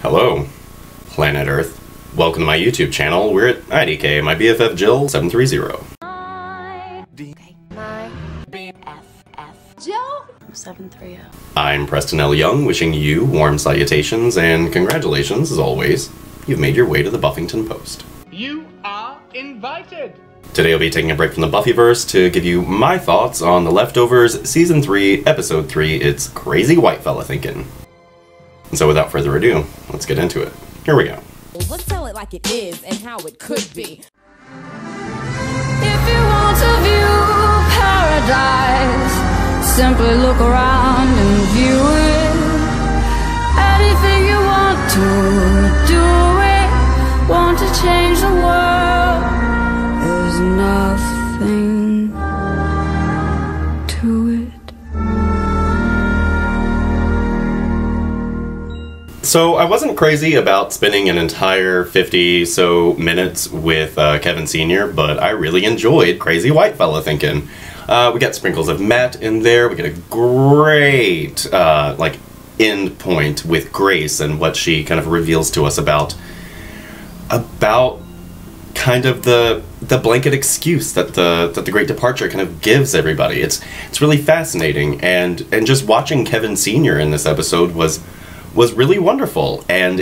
Hello, Planet Earth. Welcome to my YouTube channel. We're at IDK, my BFF Jill 730. My BFF Jill 730. I'm Preston L. Young, wishing you warm salutations and congratulations, as always. You've made your way to the Buffyngton Post. You are invited! Today I'll be taking a break from the Buffyverse to give you my thoughts on The Leftovers Season 3, Episode 3, It's Crazy Whitefella Thinking. And so without further ado, let's get into it. Here we go. Let's tell it like it is and how it could be. If you want to view paradise, simply look around and view it. Anything you want to do it. Want to change the world, there's nothing to it. So I wasn't crazy about spending an entire 50-so minutes with Kevin Sr., but I really enjoyed Crazy Whitefella Thinking. We got sprinkles of Matt in there. We get a great end point with Grace and what she kind of reveals to us about kind of the blanket excuse that the Great Departure kind of gives everybody. It's really fascinating, and just watching Kevin Sr. in this episode was really wonderful, and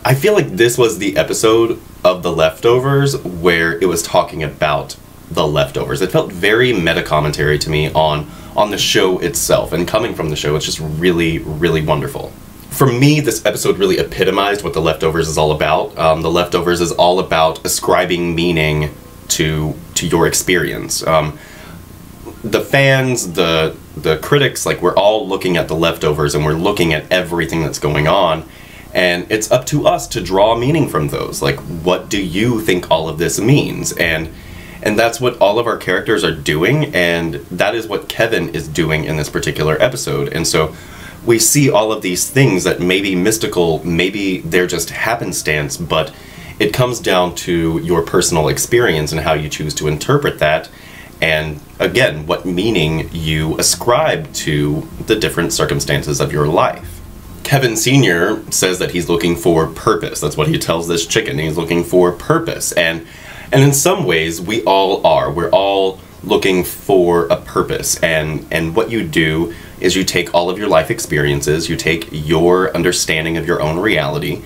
I feel like this was the episode of The Leftovers where it was talking about the leftovers. It felt very meta-commentary to me on the show itself, and coming from the show, it's just really, really wonderful. For me, this episode really epitomized what The Leftovers is all about. The Leftovers is all about ascribing meaning to your experience. The fans, the critics, like, we're all looking at The Leftovers and we're looking at everything that's going on, and it's up to us to draw meaning from those. Like, what do you think all of this means? And that's what all of our characters are doing, and that is what Kevin is doing in this particular episode. And so we see all of these things that may be mystical, maybe they're just happenstance, but it comes down to your personal experience and how you choose to interpret that. And again, what meaning you ascribe to the different circumstances of your life. Kevin Sr. says that he's looking for purpose. That's what he tells this chicken. He's looking for purpose. And in some ways, we all are. We're all looking for a purpose. And what you do is you take all of your life experiences, you take your understanding of your own reality,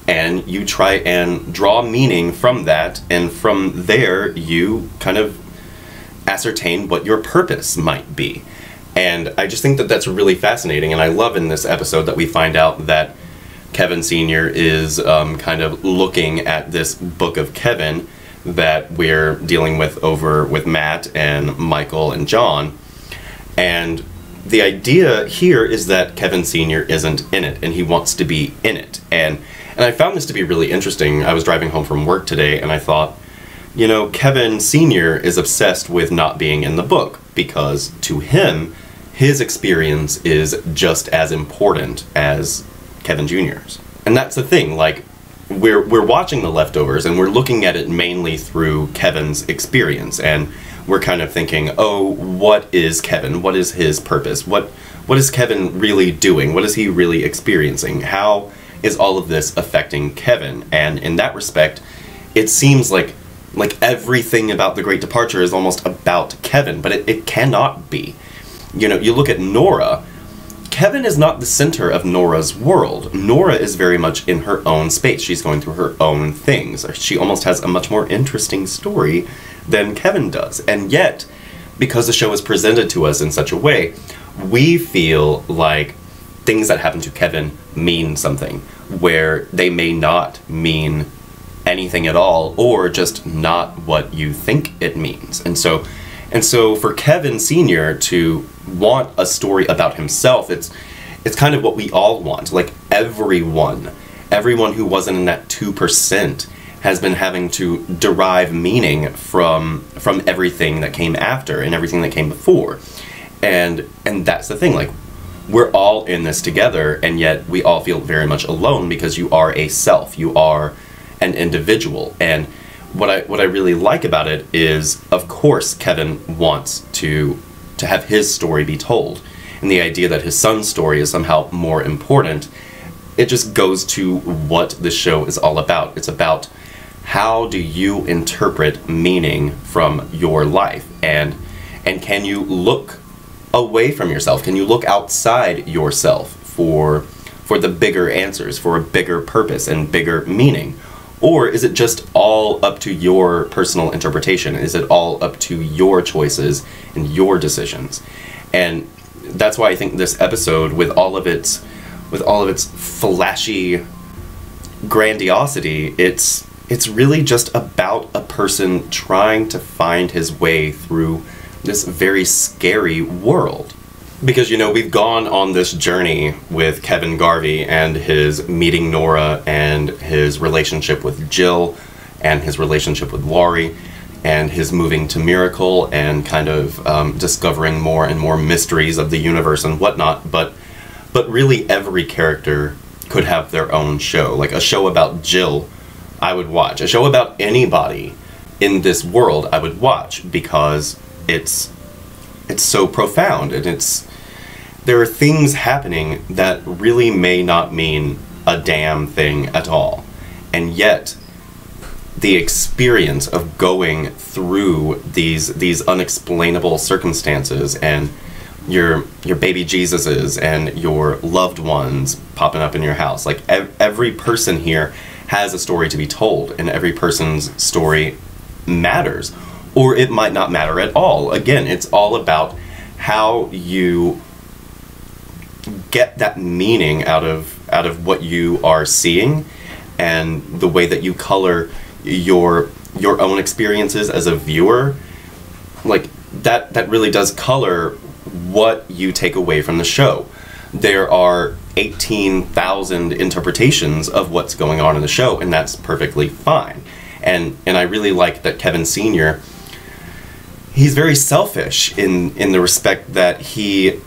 and you try and draw meaning from that. And from there, you kind of ascertain what your purpose might be. And I just think that that's really fascinating, and I love in this episode that we find out that Kevin Sr. is kind of looking at this book of Kevin that we're dealing with over with Matt and Michael and John. And the idea here is that Kevin Sr. isn't in it, and he wants to be in it. And I found this to be really interesting. I was driving home from work today, and I thought, you know, Kevin Sr. is obsessed with not being in the book, because to him, his experience is just as important as Kevin Jr.'s. And that's the thing, like, we're watching The Leftovers, and we're looking at it mainly through Kevin's experience, and we're kind of thinking, oh, what is Kevin? What is his purpose? What is Kevin really doing? What is he really experiencing? How is all of this affecting Kevin? And in that respect, it seems like everything about The Great Departure is almost about Kevin, but it cannot be. You know, you look at Nora, Kevin is not the center of Nora's world. Nora is very much in her own space. She's going through her own things. She almost has a much more interesting story than Kevin does. And yet, because the show is presented to us in such a way, we feel like things that happen to Kevin mean something, where they may not mean anything at all, or just not what you think it means. And so for Kevin Sr. to want a story about himself, it's kind of what we all want. Like, everyone who wasn't in that 2% has been having to derive meaning from everything that came after and everything that came before. And that's the thing, like, we're all in this together, and yet we all feel very much alone, because you are a self, you are an individual. And what I really like about it is, of course, Kevin wants to have his story be told, and the idea that his son's story is somehow more important it just goes to what the show is all about. It's about how do you interpret meaning from your life, and can you look away from yourself? Can you look outside yourself for the bigger answers, for a bigger purpose and bigger meaning? Or is it just all up to your personal interpretation? Is it all up to your choices and your decisions? And that's why I think this episode, with all of its flashy grandiosity, it's really just about a person trying to find his way through this very scary world. Because, you know, we've gone on this journey with Kevin Garvey and his meeting Nora and his relationship with Jill and his relationship with Laurie and his moving to Miracle and kind of discovering more and more mysteries of the universe and whatnot. But really every character could have their own show. Like a show about Jill, I would watch. A show about anybody in this world, I would watch, because it's so profound, and there are things happening that really may not mean a damn thing at all. And yet, the experience of going through these unexplainable circumstances, and your baby Jesuses and your loved ones popping up in your house, like every person here has a story to be told, and every person's story matters. Or it might not matter at all. Again, it's all about how you get that meaning out of what you are seeing, and the way that you color your own experiences as a viewer. Like that really does color what you take away from the show. There are 18,000 interpretations of what's going on in the show, and that's perfectly fine. And I really like that Kevin Sr., he's very selfish in the respect that he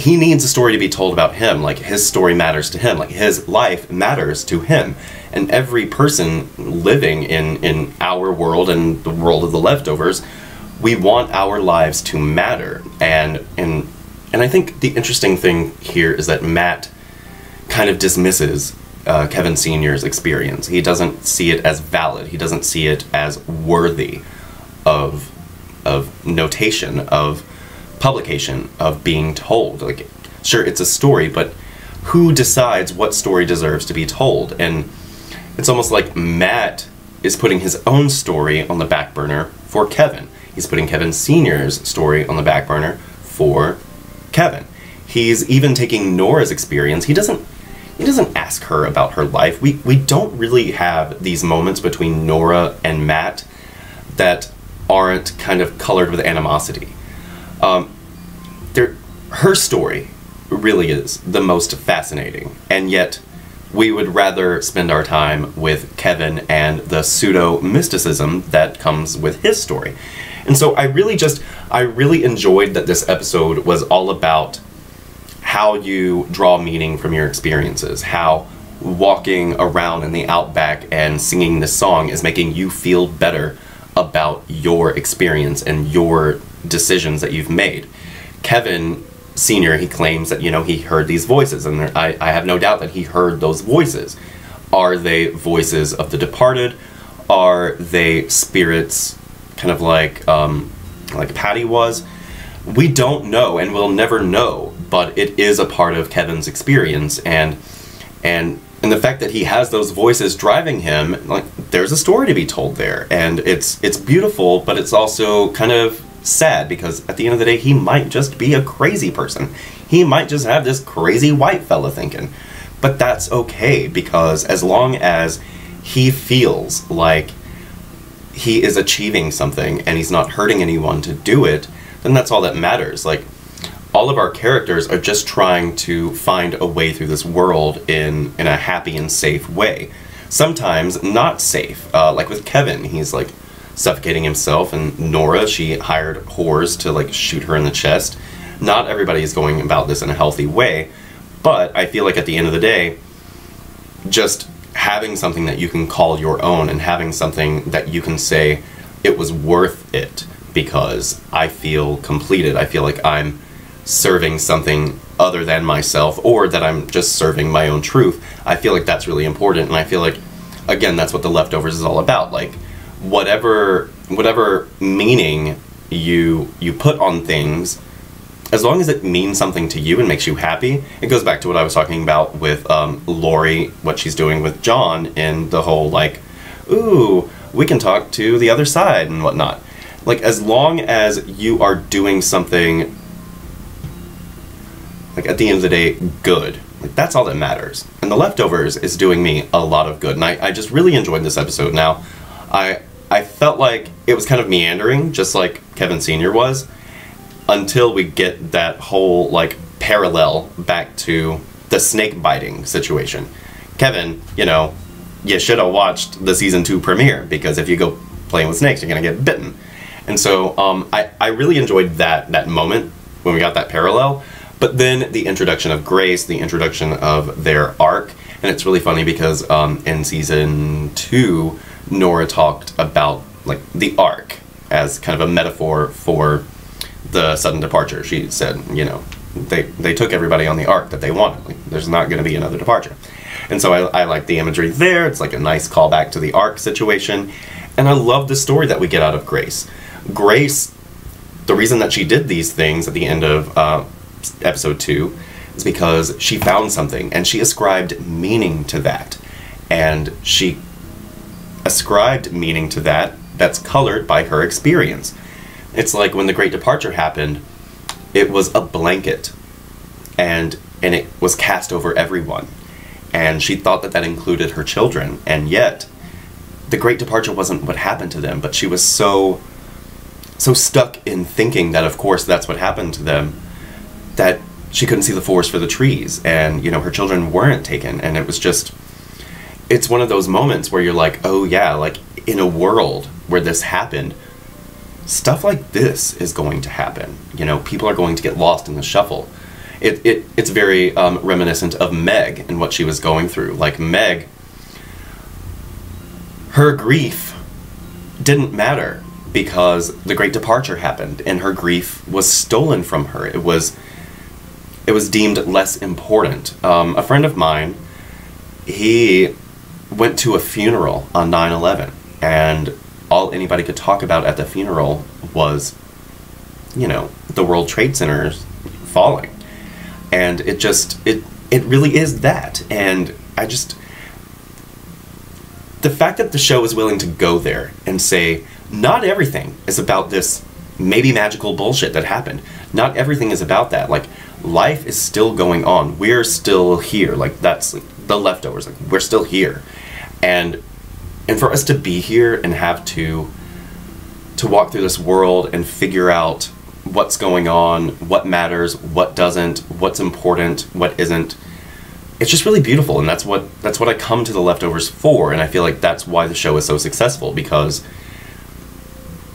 needs a story to be told about him. Like, his story matters to him. Like, his life matters to him. And every person living in our world and the world of the leftovers, we want our lives to matter. And I think the interesting thing here is that Matt kind of dismisses Kevin Sr.'s experience. He doesn't see it as valid. He doesn't see it as worthy of notation, of publication, of being told. Like, sure, it's a story, but who decides what story deserves to be told? And it's almost like Matt is putting his own story on the back burner for Kevin. He's putting Kevin Sr.'s story on the back burner for Kevin. He's even taking Nora's experience. He doesn't ask her about her life. We don't really have these moments between Nora and Matt that aren't kind of colored with animosity. Her story really is the most fascinating, and yet we would rather spend our time with Kevin and the pseudo-mysticism that comes with his story. And so I really enjoyed that this episode was all about how you draw meaning from your experiences, how walking around in the outback and singing this song is making you feel better about your experience and your decisions that you've made. Kevin Sr., he claims that, you know, he heard these voices, and I have no doubt that he heard those voices. Are they voices of the departed? Are they spirits, kind of like Patty was? We don't know, and we'll never know, but it is a part of Kevin's experience, and the fact that he has those voices driving him, like, there's a story to be told there, and it's beautiful, but it's also kind of sad, because at the end of the day, he might just be a crazy person. He might just have this crazy white fella thinking. But that's okay, because as long as he feels like he is achieving something and he's not hurting anyone to do it, then that's all that matters. Like, all of our characters are just trying to find a way through this world in a happy and safe way. Sometimes not safe. Like with Kevin, he's like suffocating himself, and Nora, she hired whores to like shoot her in the chest. Not everybody is going about this in a healthy way, but I feel like at the end of the day, just having something that you can call your own, and having something that you can say, it was worth it because I feel completed. I feel like I'm serving something other than myself, or that I'm just serving my own truth. I feel like that's really important, and I feel like, again, that's what The Leftovers is all about. Like, whatever meaning you put on things, as long as it means something to you and makes you happy. It goes back to what I was talking about with Lori, what she's doing with John, in the whole, like, ooh, we can talk to the other side and whatnot. Like, as long as you are doing something, like, at the end of the day, good. Like, that's all that matters. And The Leftovers is doing me a lot of good. And I just really enjoyed this episode. Now, I felt like it was kind of meandering, just like Kevin Sr. was, until we get that whole, like, parallel back to the snake biting situation. Kevin, you know, you should have watched the season 2 premiere, because if you go playing with snakes, you're gonna get bitten. And so I really enjoyed that moment when we got that parallel. But then the introduction of Grace, the introduction of their arc, and it's really funny because in season 2, Nora talked about, like, the arc as kind of a metaphor for the sudden departure. She said, you know, they took everybody on the arc that they wanted. Like, there's not going to be another departure. And so I like the imagery there. It's like a nice callback to the arc situation. And I love the story that we get out of Grace. Grace, the reason that she did these things at the end of episode 2 is because she found something, and she ascribed meaning to that. And she ascribed meaning to that that's colored by her experience. It's like when the Great Departure happened, it was a blanket, and it was cast over everyone. And she thought that that included her children, and yet the Great Departure wasn't what happened to them, but she was so stuck in thinking that, of course, that's what happened to them, that she couldn't see the forest for the trees, and, you know, her children weren't taken. And it was just, it's one of those moments where you're like, oh yeah, like, in a world where this happened, stuff like this is going to happen. You know, people are going to get lost in the shuffle. It's very reminiscent of Meg and what she was going through. Like, Meg, her grief didn't matter because the Great Departure happened, and her grief was stolen from her. It was deemed less important. A friend of mine, he went to a funeral on 9/11, and all anybody could talk about at the funeral was, you know, the World Trade Centers falling. And it really is that. And I just, the fact that the show is willing to go there and say, not everything is about this maybe magical bullshit that happened. Not everything is about that. Like, life is still going on. We're still here. Like, that's like, The Leftovers. Like, we're still here. And for us to be here and have to walk through this world and figure out what's going on, what matters, what doesn't, what's important, what isn't, it's just really beautiful. And that's what I come to The Leftovers for. And I feel like that's why the show is so successful, because,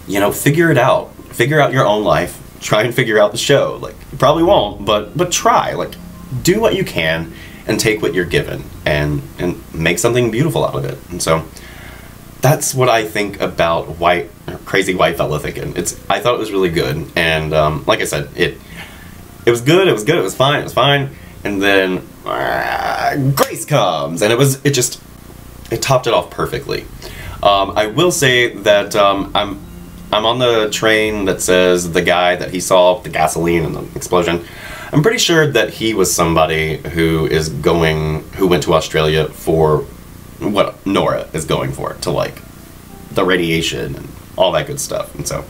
you know, figure it out. Figure out your own life. Try and figure out the show. Like, you probably won't, but try. Like, do what you can and take what you're given and make something beautiful out of it. And so that's what I think about Crazy Whitefella Thinking. I thought it was really good, and like I said, it was good. It was fine. And then Grace comes, and it topped it off perfectly. I will say that I'm on the train that says the guy that he saw the gasoline and the explosion. I'm pretty sure that he was somebody who went to Australia for what Nora is going for, to, like, the radiation and all that good stuff. And so,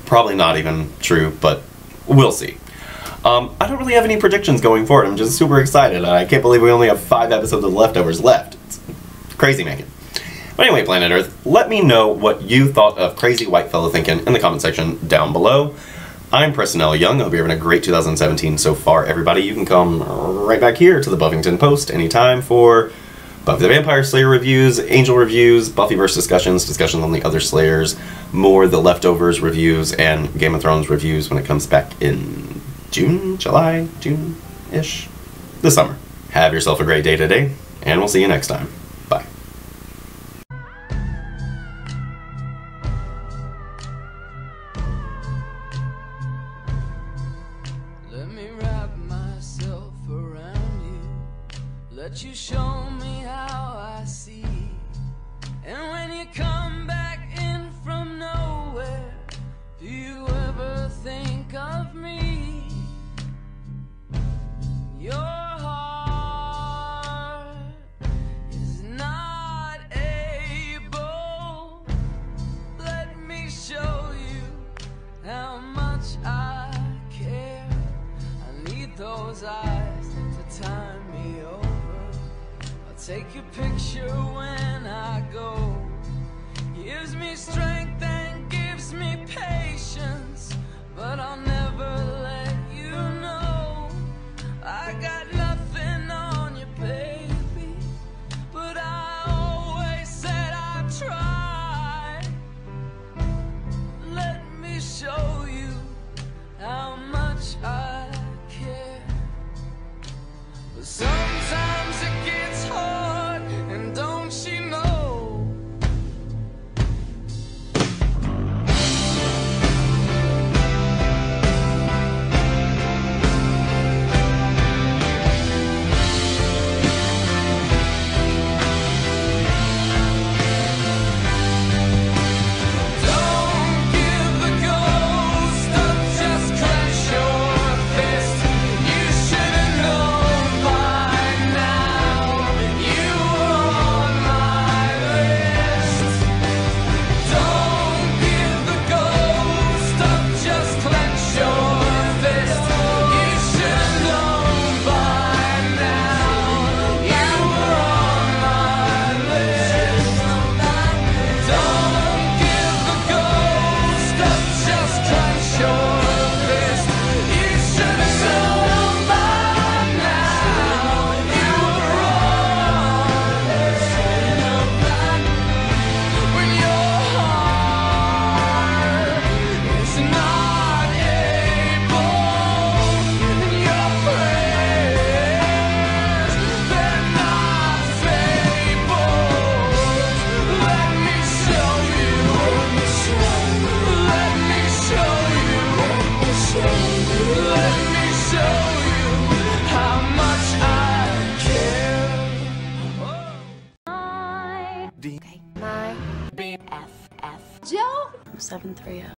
probably not even true, but we'll see. I don't really have any predictions going forward. I'm just super excited. I can't believe we only have 5 episodes of The Leftovers left. It's crazy making. But anyway, Planet Earth, let me know what you thought of Crazy Whitefella Thinking in the comment section down below. I'm Preston L. Young. I hope you're having a great 2017 so far, everybody. You can come right back here to the Buffyngton Post anytime for Buffy the Vampire Slayer reviews, Angel reviews, Buffyverse discussions on the other Slayers, more The Leftovers reviews, and Game of Thrones reviews when it comes back in June-ish, this summer. Have yourself a great day today, and we'll see you next time. Bye. Let me wrap myself me how I see. And when you come back in from nowhere, do you ever think of me? Your heart is not able. Let me show you how much I care. I need those eyes to tie me over. I'll take your picture when I go. Gives me strength and gives me patience, but I'll never let you know I got nothing on you, baby. But I always said I'd try. Let me show you how much I care. But sometimes it gets hard, and don't you know? My BFF. Joe? 730.